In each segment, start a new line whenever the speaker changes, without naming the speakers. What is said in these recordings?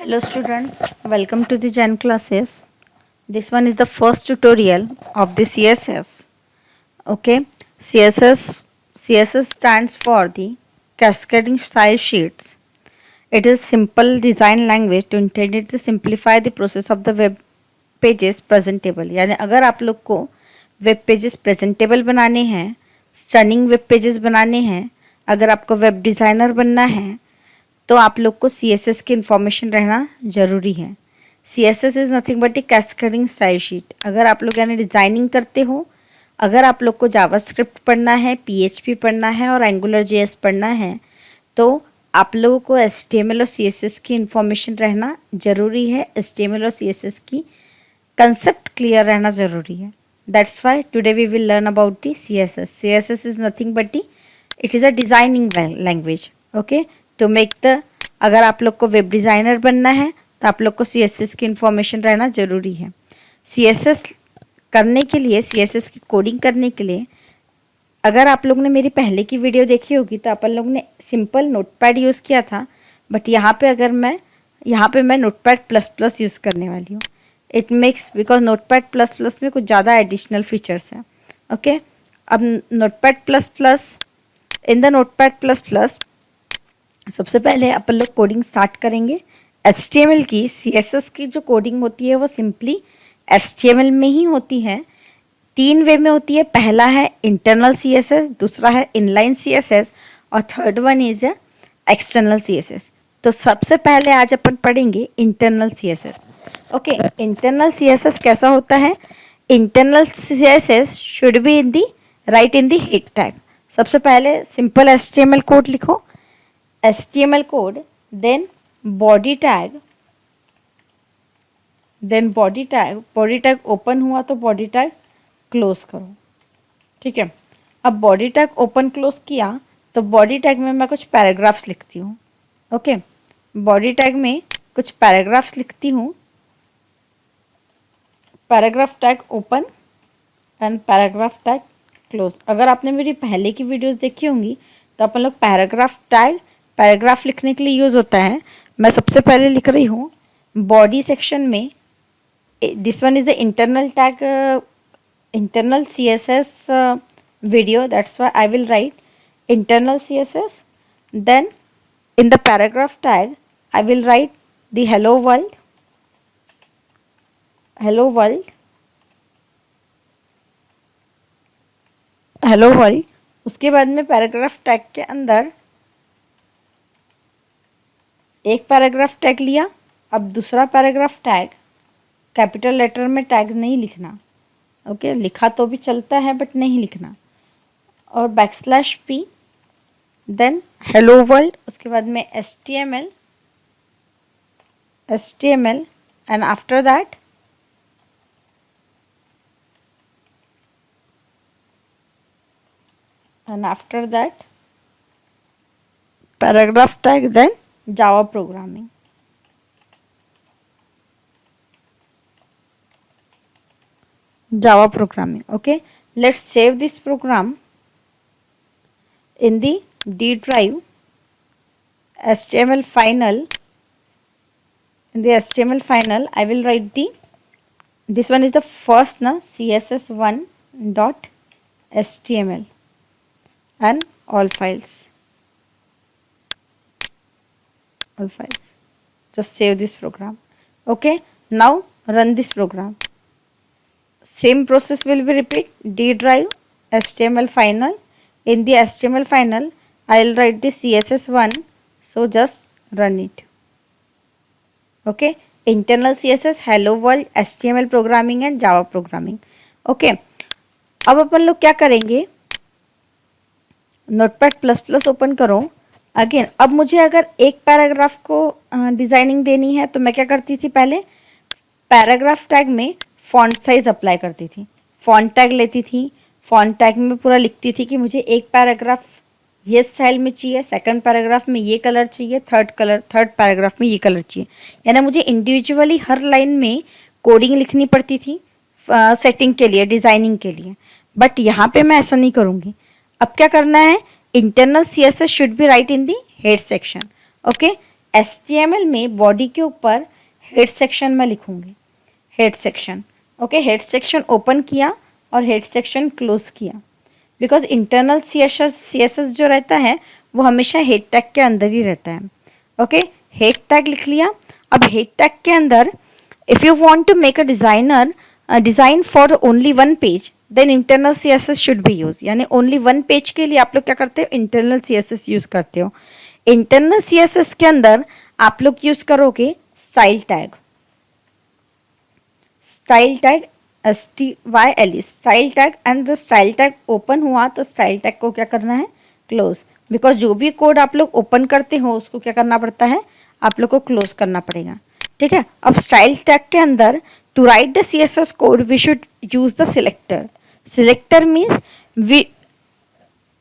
Hello students, welcome to the Gen classes. This one is the first tutorial of the CSS. Okay, CSS stands for the Cascading Style Sheets. It is simple design language to intended to simplify the process of the web pages presentable. यानी अगर आप लोग को web pages presentable बनाने हैं, stunning web pages बनाने हैं, अगर आपको वेब डिज़ाइनर बनना है तो आप लोग को CSS की इन्फॉर्मेशन रहना ज़रूरी है. CSS is nothing but A cascading style sheet. अगर आप लोग यानी डिज़ाइनिंग करते हो, अगर आप लोग को जावास्क्रिप्ट पढ़ना है, PHP पढ़ना है और एंगुलर JS पढ़ना है, तो आप लोगों को HTML और CSS की इन्फॉर्मेशन रहना ज़रूरी है. HTML और CSS की कंसेप्ट क्लियर रहना ज़रूरी है. That's why today we will learn about the CSS. CSS is nothing but it is a designing language. Okay, to make the, अगर आप लोग को वेब डिज़ाइनर बनना है तो आप लोग को CSS की इन्फॉर्मेशन रहना ज़रूरी है. CSS करने के लिए, CSS की कोडिंग करने के लिए, अगर आप लोग ने मेरी पहले की वीडियो देखी होगी तो अपन लोग ने सिंपल नोटपैड यूज़ किया था, बट यहाँ पे मैं नोटपैड प्लस प्लस यूज़ करने वाली हूँ. It makes because notepad plus plus में कुछ ज़्यादा एडिशनल फीचर्स हैं. ओके, अब notepad plus plus, in the notepad plus plus सबसे पहले अपन लोग कोडिंग स्टार्ट करेंगे. HTML की, CSS की जो कोडिंग होती है वो सिंपली HTML में ही होती है. 3 वे में होती है. पहला है इंटरनल CSS, दूसरा है इनलाइन CSS और third one is external CSS. तो सबसे पहले आज अपन पढ़ेंगे internal CSS. Okay, internal CSS कैसा होता है? Internal CSS should be in the right in the head tag. सबसे पहले सिंपल HTML कोड लिखो, HTML code, then body tag, body tag open हुआ तो बॉडी टैग क्लोज करो. ठीक है, अब बॉडी टैग ओपन क्लोज किया तो बॉडी टैग में मैं कुछ पैराग्राफ्स लिखती हूँ. ओके, बॉडी टैग में कुछ पैराग्राफ्स लिखती हूँ. Paragraph tag open and paragraph tag close. अगर आपने मेरी पहले की वीडियोस देखी होंगी तो अपन लोग पैराग्राफ लिखने के लिए यूज़ होता है. मैं सबसे पहले लिख रही हूँ बॉडी सेक्शन में, this one is the internal tag, internal CSS video, that's why I will write internal CSS. Then in the paragraph tag I will write the hello world. उसके बाद में पैराग्राफ टैग के अंदर एक paragraph tag लिया. अब दूसरा paragraph tag, capital letter में टैग नहीं लिखना. ओके, लिखा तो भी चलता है बट नहीं लिखना. और \p, देन हेलो वर्ल्ड, उसके बाद में HTML and after that paragraph tag, then Java programming. Okay, let's save this program in the D drive. HTML final. In the HTML final I will write this one is the first CSS1.html and all files. Just save this program. Okay, now run this program. Same process will be repeat. D drive, HTML final. In the HTML final I will write the CSS1, so just run it. Okay, internal CSS, hello world, HTML programming and Java programming. Okay, अब अपन लोग क्या करेंगे, notepad plus plus open करो. Again, अब मुझे अगर एक paragraph को डिज़ाइनिंग देनी है तो मैं क्या करती थी, पहले पैराग्राफ टैग में फॉन्ट साइज अप्लाई करती थी. फॉन्ट टैग लेती थी, फॉन्ट टैग में पूरा लिखती थी कि मुझे एक पैराग्राफ ये स्टाइल में चाहिए, सेकंड पैराग्राफ में ये कलर चाहिए, थर्ड पैराग्राफ में ये कलर चाहिए. यानी मुझे इंडिविजुअली हर लाइन में कोडिंग लिखनी पड़ती थी सेटिंग के लिए, डिज़ाइनिंग के लिए. बट यहाँ पे मैं ऐसा नहीं करूँगी. अब क्या करना है, internal CSS should be right in the head section. Okay, HTML में बॉडी के ऊपर हेड सेक्शन में लिखूंगी, head section. Okay, head section open किया और हेड सेक्शन क्लोज किया, बिकॉज इंटरनल CSS जो रहता है वो हमेशा हेड टैग के अंदर ही रहता है। ओके, हेड टैग लिख लिया। अब हेड टैग के अंदर if you want to make a design for only one page, then internal CSS should be use, यानी ओनली वन पेज के लिए आप लोग क्या करते हो, इंटरनल CSS यूज करते हो। इंटरनल CSS के अंदर आप लोग यूज करोगे style tag, style tag STYLE, style tag. And the style tag open हुआ तो स्टाइल टैग को क्या करना है, क्लोज, बिकॉज जो भी कोड आप लोग ओपन करते हो उसको क्या करना पड़ता है, आप लोग को क्लोज करना पड़ेगा। ठीक है, अब स्टाइल टैग के अंदर to write the CSS code we should use the selector. Selector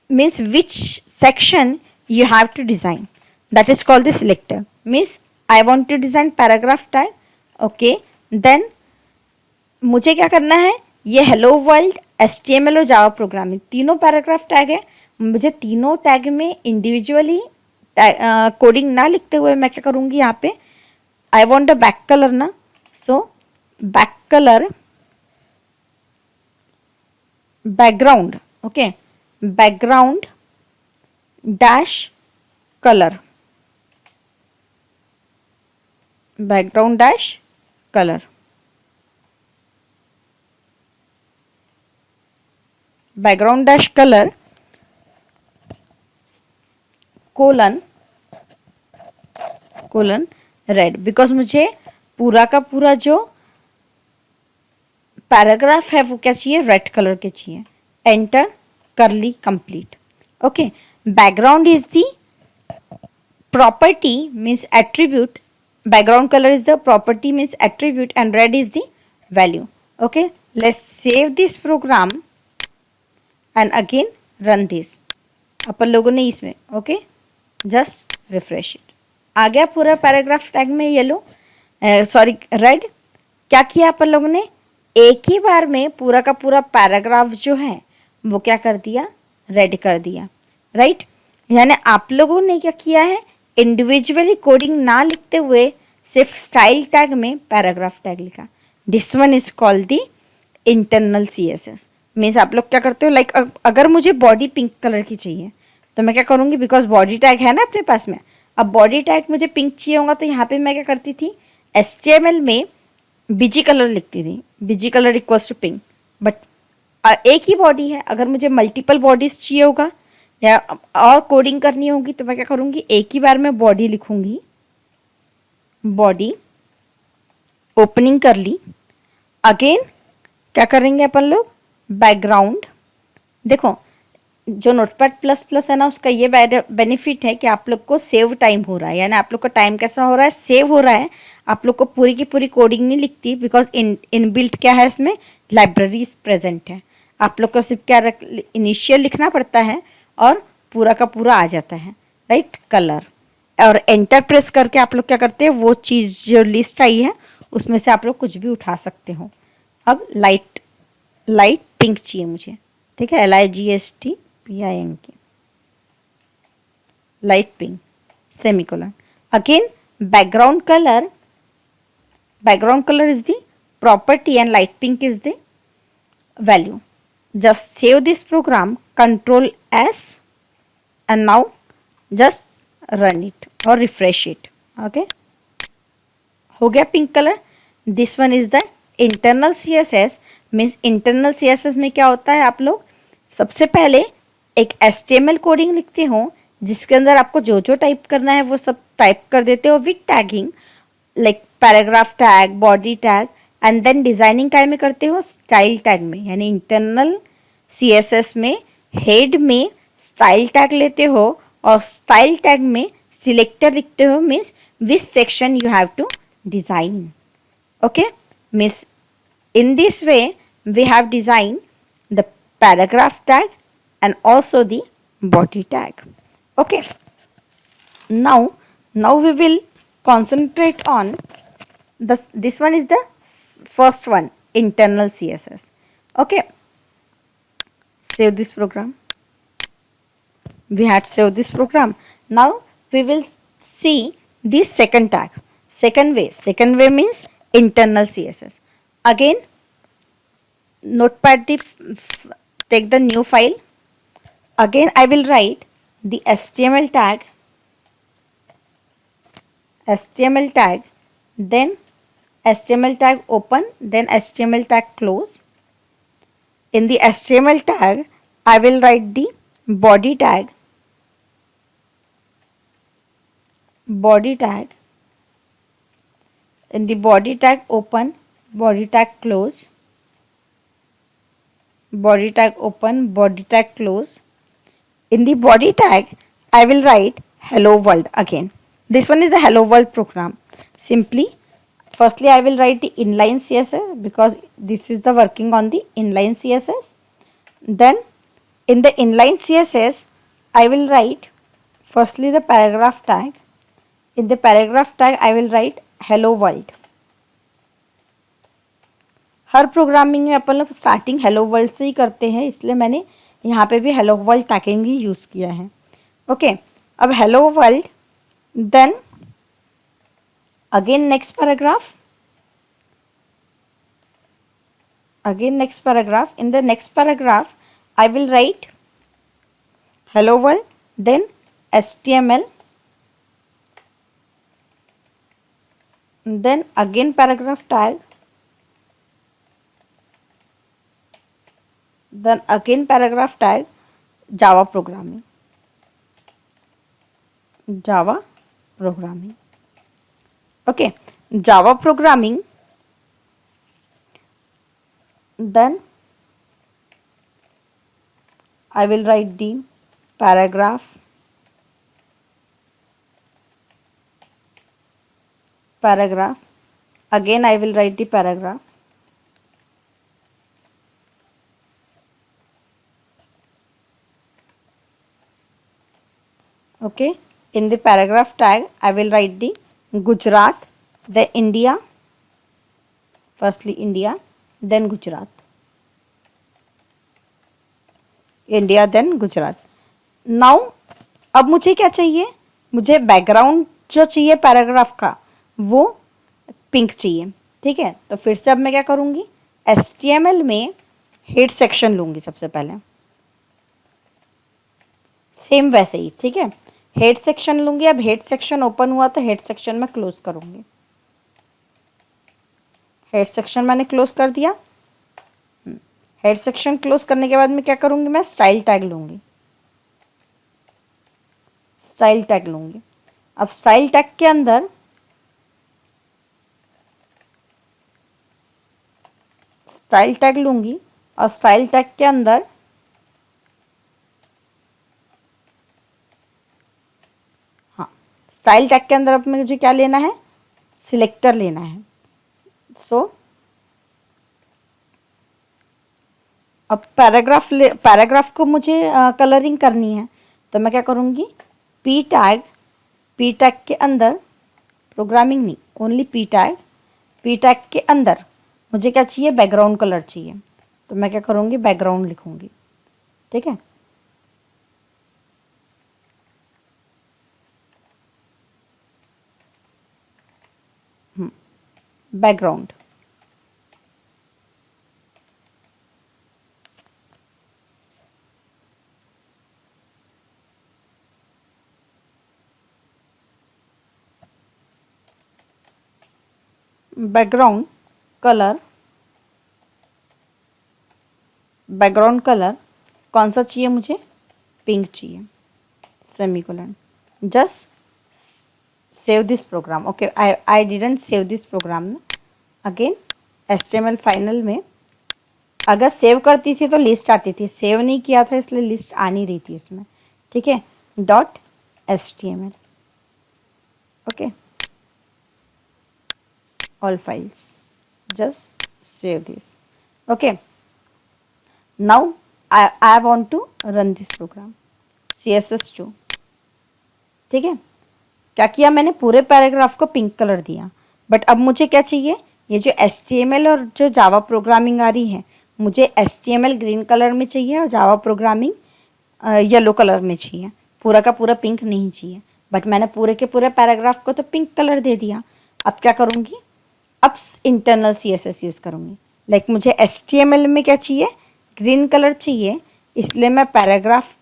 means which section you have to design, that is called the selector। means I want to design paragraph tag, okay, then मुझे क्या करना है, ये hello world, HTML और Java programming तीनों paragraph tag है। मुझे तीनों टैग में इंडिविजुअली कोडिंग ना लिखते हुए मैं क्या करूँगी, यहाँ पे I want a back colour ना, so back colour background, okay, background dash colour, background dash colour, background dash colour colon red, because मुझे पूरा का पूरा जो पैराग्राफ है वो क्या चाहिए, रेड कलर के चाहिए। एंटर, करली, complete. Okay, background is the property means attribute, background color is the property means attribute, and red is the value। okay, let's save this program and again run this। अपन लोगों ने इसमें okay just refresh it, आ गया पूरा paragraph tag में yellow, sorry red. क्या किया अपन लोगों ने, एक ही बार में पूरा का पूरा पैराग्राफ जो है वो क्या कर दिया, रेड कर दिया, राइट। यानी आप लोगों ने क्या किया है, इंडिविजुअली कोडिंग ना लिखते हुए सिर्फ स्टाइल टैग में पैराग्राफ टैग लिखा। This one is called the internal CSS। Means आप लोग क्या करते हो, लाइक अगर मुझे बॉडी पिंक कलर की चाहिए तो मैं क्या करूँगी, बिकॉज बॉडी टैग है ना अपने पास में, अब बॉडी टैग मुझे पिंक चाहिए होगा तो यहाँ पे मैं क्या करती थी, HTML में BG कलर लिखती थी, BG colour equals to pink. But एक ही बॉडी है, अगर मुझे मल्टीपल बॉडीज चाहिए होगा या और कोडिंग करनी होगी तो मैं क्या करूँगी, एक ही बार में बॉडी लिखूंगी, बॉडी ओपनिंग कर ली। अगेन क्या करेंगे अपन लोग, बैकग्राउंड। देखो जो नोटपैड प्लस प्लस है ना, उसका ये बेनिफिट है कि आप लोग को सेव टाइम हो रहा है, यानी आप लोग का टाइम कैसा हो रहा है, सेव हो रहा है। आप लोग को पूरी की पूरी कोडिंग नहीं लिखती, बिकॉज इनबिल्ट क्या है इसमें, लाइब्रेरीज प्रेजेंट है। आप लोग को सिर्फ क्या इनिशियल लिखना पड़ता है और पूरा का पूरा आ जाता है, राइट। कलर और एंटर प्रेस करके आप लोग क्या करते हैं, वो चीज़ जो लिस्ट आई है उसमें से आप लोग कुछ भी उठा सकते हो। अब लाइट पिंक चाहिए मुझे, ठीक है, LIGSTPINK, light pink, semicolon. Again background colour is the property and light pink is the value. just save this program, Control S, and now just run it or refresh it। okay, हो गया pink colour. This one is the internal CSS। Means internal CSS में क्या होता है, आप लोग सबसे पहले एक HTML कोडिंग लिखते हो जिसके अंदर आपको जो जो टाइप करना है वो सब टाइप कर देते हो with tagging, like paragraph tag, body tag, and then designing काय में करते हो, स्टाइल टैग में। यानी इंटरनल CSS में हेड में स्टाइल टैग लेते हो और स्टाइल टैग में सिलेक्टर लिखते हो, means which section you have to design. Okay, means in this way we have designed the paragraph tag and also the body tag। okay, now we will concentrate on this one is the first one, internal CSS। okay, save this program, we had saved this program। now we will see the second tag. Second way means internal CSS. Again, notepad, take the new file. Again I will write the HTML tag, then HTML tag open, then HTML tag close. In the HTML tag I will write the body tag, in the body tag open, body tag close, body tag open, body tag close. In the body tag I will write hello world again. This one is the hello world program. Simply, firstly I will write the inline CSS because this is the working on the inline CSS. Then in the inline CSS I will write firstly the paragraph tag. In the paragraph tag I will write hello world. Her programming में अपन लोग starting hello world से ही करते हैं, इसलिए मैंने यहाँ पे भी हेलो वर्ल्ड टैगिंग ही यूज़ किया है. ओके, अब hello world, then again next paragraph, in the next paragraph I will write hello world, then HTML, then again paragraph tag, then again paragraph tag, Java programming. Okay, Java programming, then I will write the paragraph, again I will write the paragraph, okay. In the paragraph tag I will write the Gujarat, then India, firstly India, then Gujarat, India, then Gujarat. Now अब मुझे क्या चाहिए, मुझे background जो चाहिए paragraph का वो pink चाहिए. ठीक है, तो फिर से अब मैं क्या करूँगी, HTML में हेड सेक्शन लूँगी सबसे पहले, सेम वैसे ही. ठीक है, हेड सेक्शन लूँगी. अब हेड सेक्शन ओपन हुआ तो हेड सेक्शन में क्लोज करूँगी. हेड सेक्शन मैंने क्लोज कर दिया. हेड सेक्शन क्लोज करने के बाद मैं क्या करूँगी, मैं स्टाइल टैग लूँगी. अब स्टाइल टैग के अंदर स्टाइल टैग लूँगी और स्टाइल टैग के अंदर स्टाइल टैग के अंदर अब मुझे क्या लेना है, सिलेक्टर लेना है. सो अब पैराग्राफ को मुझे कलरिंग करनी है, तो मैं क्या करूँगी, पी टैग के अंदर, प्रोग्रामिंग नहीं, ओनली पी टैग के अंदर मुझे क्या चाहिए, बैकग्राउंड कलर चाहिए. तो मैं क्या करूँगी, बैकग्राउंड लिखूँगी. ठीक है, बैकग्राउंड. बैकग्राउंड कलर कौन सा चाहिए मुझे, पिंक चाहिए, semicolon. Just save this program. Okay, I didn't save this program. Again HTML final में अगर सेव करती थी तो लिस्ट आती थी, सेव नहीं किया था इसलिए लिस्ट आ नहीं रही थी उसमें. ठीक है, .html. Okay, all files, just save this. Okay, now I want to run this program, CSS2. ठीक है, क्या किया मैंने, पूरे पैराग्राफ को पिंक कलर दिया. बट अब मुझे क्या चाहिए, ये जो HTML और जो जावा प्रोग्रामिंग आ रही है, मुझे HTML ग्रीन कलर में चाहिए और जावा प्रोग्रामिंग येलो कलर में चाहिए. पूरा का पूरा पिंक नहीं चाहिए. बट मैंने पूरे के पूरे पैराग्राफ को तो पिंक कलर दे दिया। अब क्या करूँगी, अब इंटरनल CSS यूज़ करूँगी। लाइक मुझे HTML में क्या चाहिए, ग्रीन कलर चाहिए, इसलिए मैं पैराग्राफ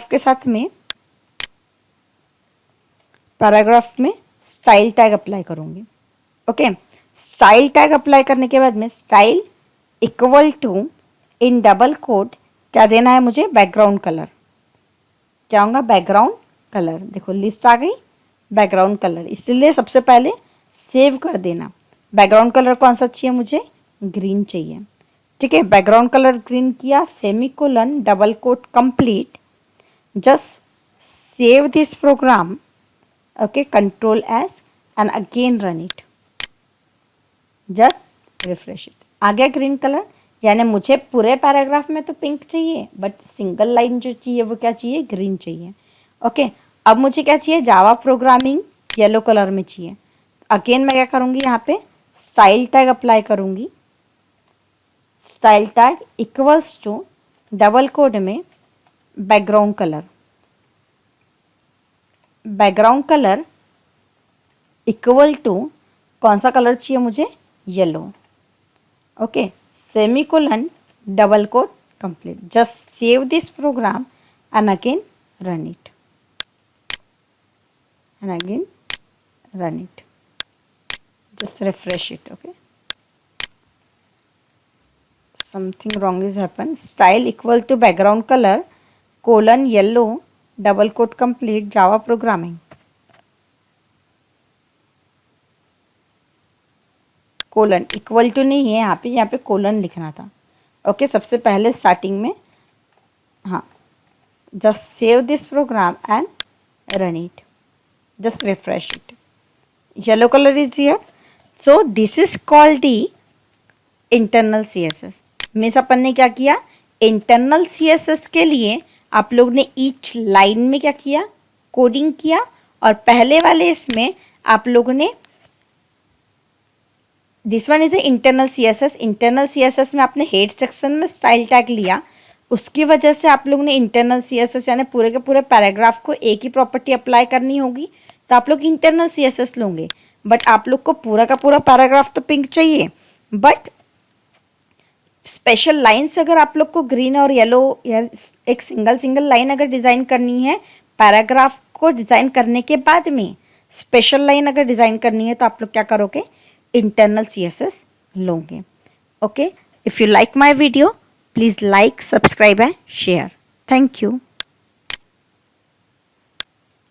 के साथ में पैराग्राफ में स्टाइल टैग अप्लाई करूँगी। ओके, स्टाइल टैग अप्लाई करने के बाद में style equal to in double quote क्या देना है मुझे, बैकग्राउंड कलर। क्या होगा, बैकग्राउंड कलर। देखो लिस्ट आ गई, बैकग्राउंड कलर। इसलिए सबसे पहले सेव कर देना। बैकग्राउंड कलर कौन सा चाहिए मुझे, ग्रीन चाहिए। ठीक है, बैकग्राउंड कलर ग्रीन किया, semicolon double quote complete, just save this program. Okay, control S and again run it, just refresh it. आ गया ग्रीन कलर। यानी मुझे पूरे पैराग्राफ में तो पिंक चाहिए, बट सिंगल लाइन जो चाहिए वो क्या चाहिए, ग्रीन चाहिए। ओके, अब मुझे क्या चाहिए, जावा प्रोग्रामिंग येलो कलर में चाहिए। अगेन मैं क्या करूँगी, यहाँ पे स्टाइल टैग अप्लाई करूँगी। Style tag equals to double quote में background colour. Background colour equal to कौन सा कलर चाहिए मुझे, yellow. Okay, semicolon double quote complete, just save this program and again run it, and again run it, just refresh it. Okay, something wrong is happened. Style equal to background color colon yellow double quote complete Java programming colon equal to नहीं है यहाँ पे colon लिखना था। Okay, सबसे पहले starting में, हाँ, just save this program and run it, just refresh it. Yellow color is here, so this is called the internal CSS. Means अपन ने क्या किया, इंटरनल CSS के लिए आप लोग ने ईच लाइन में क्या किया, कोडिंग किया, और पहले वाले इसमें आप लोगों ने this one is a internal CSS। Internal CSS में आपने हेड सेक्शन में स्टाइल टैग लिया, उसकी वजह से आप लोग ने इंटरनल CSS यानी पूरे के पूरे पैराग्राफ को एक ही प्रॉपर्टी अप्लाई करनी होगी, तो आप लोग इंटरनल CSS लोगे। बट आप लोग को पूरा का पूरा पैराग्राफ तो पिंक चाहिए, बट स्पेशल लाइन्स अगर आप लोग को ग्रीन और येलो या एक सिंगल लाइन अगर डिज़ाइन करनी है, पैराग्राफ को डिज़ाइन करने के बाद में स्पेशल लाइन अगर डिज़ाइन करनी है, तो आप लोग क्या करोगे, इंटरनल CSS लोगे। Okay, if you like my video, please like, subscribe and share. Thank you.